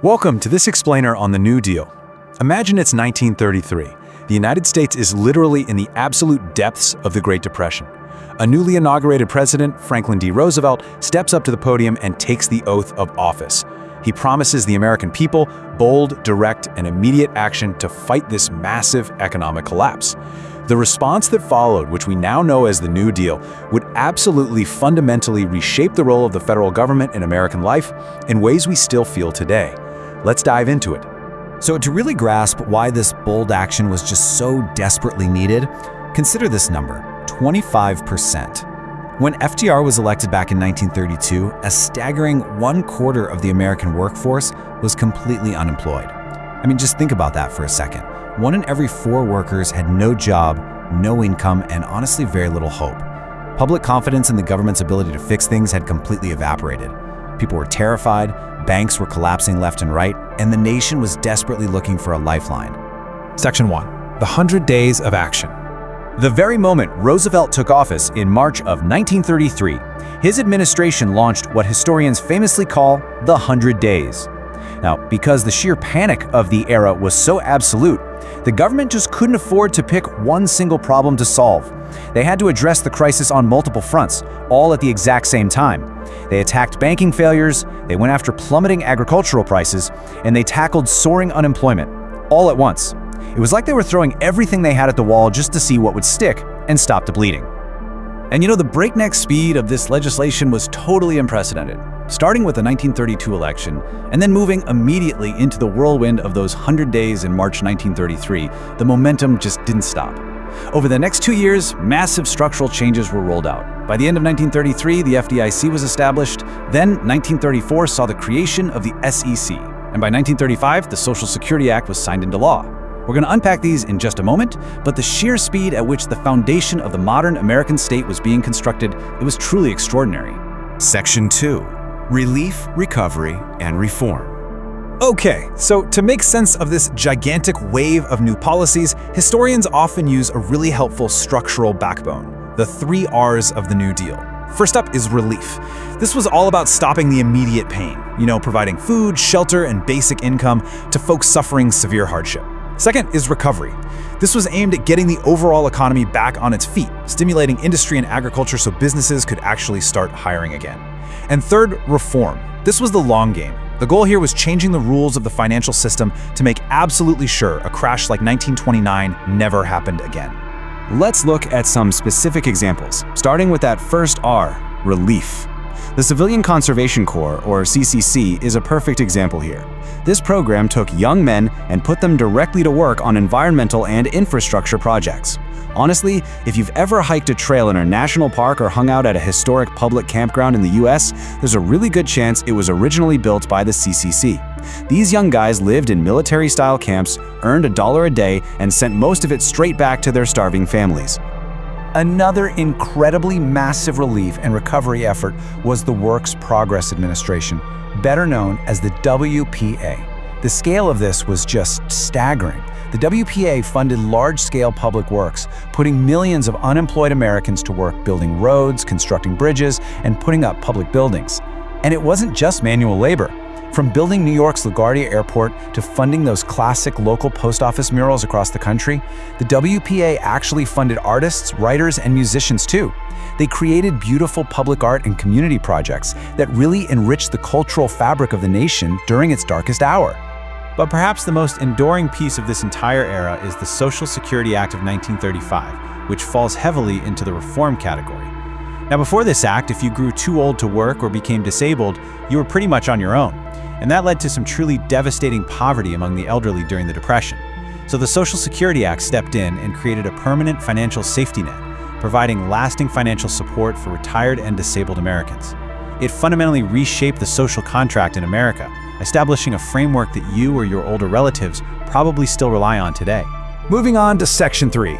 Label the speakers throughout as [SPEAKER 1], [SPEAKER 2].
[SPEAKER 1] Welcome to this explainer on the New Deal. Imagine it's 1933. The United States is literally in the absolute depths of the Great Depression. A newly inaugurated president, Franklin D. Roosevelt, steps up to the podium and takes the oath of office. He promises the American people bold, direct, and immediate action to fight this massive economic collapse. The response that followed, which we now know as the New Deal, would absolutely fundamentally reshape the role of the federal government in American life in ways we still feel today. Let's dive into it.
[SPEAKER 2] So to really grasp why this bold action was just so desperately needed, consider this number, 25%. When FDR was elected back in 1932, a staggering 1/4 of the American workforce was completely unemployed. I mean, just think about that for a second. 1 in every 4 workers had no job, no income, and honestly very little hope. Public confidence in the government's ability to fix things had completely evaporated. People were terrified, banks were collapsing left and right, and the nation was desperately looking for a lifeline.
[SPEAKER 1] Section 1. The 100 Days of Action.
[SPEAKER 3] The very moment Roosevelt took office in March of 1933, his administration launched what historians famously call the 100 Days. Now, because the sheer panic of the era was so absolute, the government just couldn't afford to pick one single problem to solve. They had to address the crisis on multiple fronts, all at the exact same time. They attacked banking failures, they went after plummeting agricultural prices, and they tackled soaring unemployment, all at once. It was like they were throwing everything they had at the wall just to see what would stick and stop the bleeding. And the breakneck speed of this legislation was totally unprecedented, starting with the 1932 election and then moving immediately into the whirlwind of those 100 days in March 1933. The momentum just didn't stop. Over the next 2 years, massive structural changes were rolled out. By the end of 1933, the FDIC was established. Then 1934 saw the creation of the SEC. And by 1935, the Social Security Act was signed into law. We're going to unpack these in just a moment, but the sheer speed at which the foundation of the modern American state was being constructed, it was truly extraordinary.
[SPEAKER 4] Section 2. Relief, Recovery, and Reform.
[SPEAKER 1] Okay, so to make sense of this gigantic wave of new policies, historians often use a really helpful structural backbone, the 3 R's of the New Deal. First up is relief. This was all about stopping the immediate pain, providing food, shelter, and basic income to folks suffering severe hardship. Second is recovery. This was aimed at getting the overall economy back on its feet, stimulating industry and agriculture so businesses could actually start hiring again. And third, reform. This was the long game. The goal here was changing the rules of the financial system to make absolutely sure a crash like 1929 never happened again.
[SPEAKER 3] Let's look at some specific examples, starting with that first R, relief. The Civilian Conservation Corps, or CCC, is a perfect example here. This program took young men and put them directly to work on environmental and infrastructure projects. Honestly, if you've ever hiked a trail in a national park or hung out at a historic public campground in the US, there's a really good chance it was originally built by the CCC. These young guys lived in military-style camps, earned $1 a day, and sent most of it straight back to their starving families.
[SPEAKER 5] Another incredibly massive relief and recovery effort was the Works Progress Administration, better known as the WPA. The scale of this was just staggering. The WPA funded large-scale public works, putting millions of unemployed Americans to work building roads, constructing bridges, and putting up public buildings. And it wasn't just manual labor. From building New York's LaGuardia Airport to funding those classic local post office murals across the country, the WPA actually funded artists, writers, and musicians too. They created beautiful public art and community projects that really enriched the cultural fabric of the nation during its darkest hour.
[SPEAKER 6] But perhaps the most enduring piece of this entire era is the Social Security Act of 1935, which falls heavily into the reform category. Now, before this act, if you grew too old to work or became disabled, you were pretty much on your own. And that led to some truly devastating poverty among the elderly during the Depression. So the Social Security Act stepped in and created a permanent financial safety net, providing lasting financial support for retired and disabled Americans. It fundamentally reshaped the social contract in America, establishing a framework that you or your older relatives probably still rely on today.
[SPEAKER 1] Moving on to Section 3,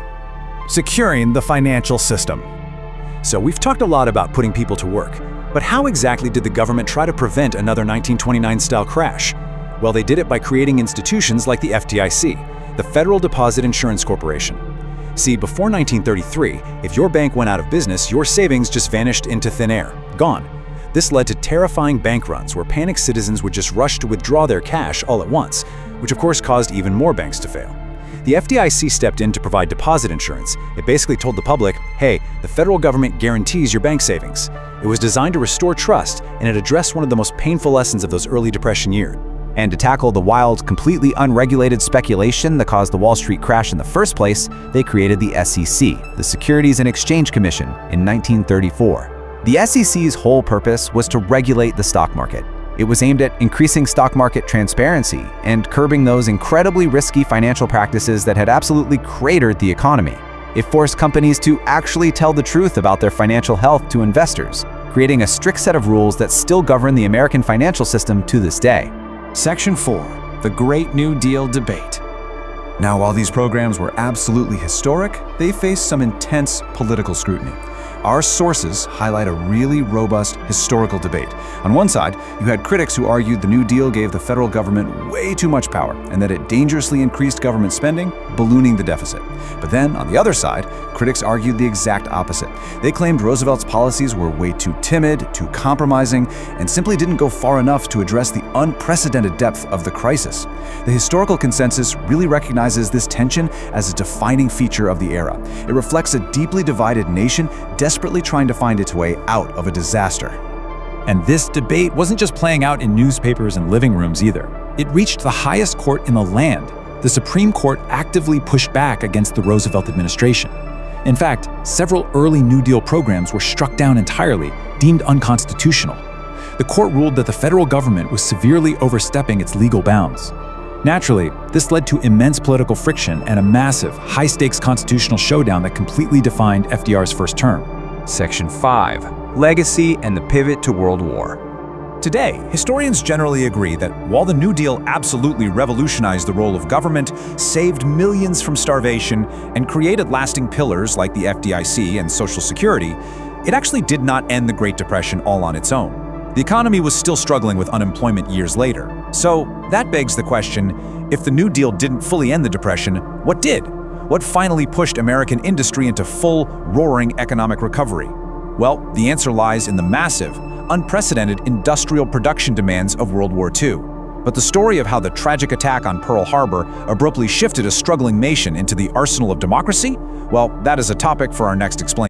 [SPEAKER 1] securing the financial system. So we've talked a lot about putting people to work, but how exactly did the government try to prevent another 1929-style crash? Well, they did it by creating institutions like the FDIC, the Federal Deposit Insurance Corporation. See, before 1933, if your bank went out of business, your savings just vanished into thin air, gone.
[SPEAKER 2] This led to terrifying bank runs where panicked citizens would just rush to withdraw their cash all at once, which of course caused even more banks to fail. The FDIC stepped in to provide deposit insurance. It basically told the public, hey, the federal government guarantees your bank savings. It was designed to restore trust, and it addressed one of the most painful lessons of those early Depression years.
[SPEAKER 3] And to tackle the wild, completely unregulated speculation that caused the Wall Street crash in the first place, they created the SEC, the Securities and Exchange Commission, in 1934. The SEC's whole purpose was to regulate the stock market. It was aimed at increasing stock market transparency and curbing those incredibly risky financial practices that had absolutely cratered the economy. It forced companies to actually tell the truth about their financial health to investors, creating a strict set of rules that still govern the American financial system to this day.
[SPEAKER 1] Section 4. The Great New Deal Debate. Now, while these programs were absolutely historic, they faced some intense political scrutiny. Our sources highlight a really robust historical debate. On one side, you had critics who argued the New Deal gave the federal government way too much power and that it dangerously increased government spending, ballooning the deficit. But then, on the other side, critics argued the exact opposite. They claimed Roosevelt's policies were way too timid, too compromising, and simply didn't go far enough to address the unprecedented depth of the crisis. The historical consensus really recognizes this tension as a defining feature of the era. It reflects a deeply divided nation desperately trying to find its way out of a disaster.
[SPEAKER 2] And this debate wasn't just playing out in newspapers and living rooms either. It reached the highest court in the land. The Supreme Court actively pushed back against the Roosevelt administration. In fact, several early New Deal programs were struck down entirely, deemed unconstitutional. The court ruled that the federal government was severely overstepping its legal bounds. Naturally, this led to immense political friction and a massive, high-stakes constitutional showdown that completely defined FDR's first term.
[SPEAKER 3] Section 5. Legacy and the Pivot to World War.
[SPEAKER 1] Today, historians generally agree that while the New Deal absolutely revolutionized the role of government, saved millions from starvation, and created lasting pillars like the FDIC and Social Security, it actually did not end the Great Depression all on its own. The economy was still struggling with unemployment years later. So that begs the question, if the New Deal didn't fully end the Depression, what did? What finally pushed American industry into full, roaring economic recovery? Well, the answer lies in the massive, unprecedented industrial production demands of World War II. But the story of how the tragic attack on Pearl Harbor abruptly shifted a struggling nation into the arsenal of democracy? Well, that is a topic for our next Explain.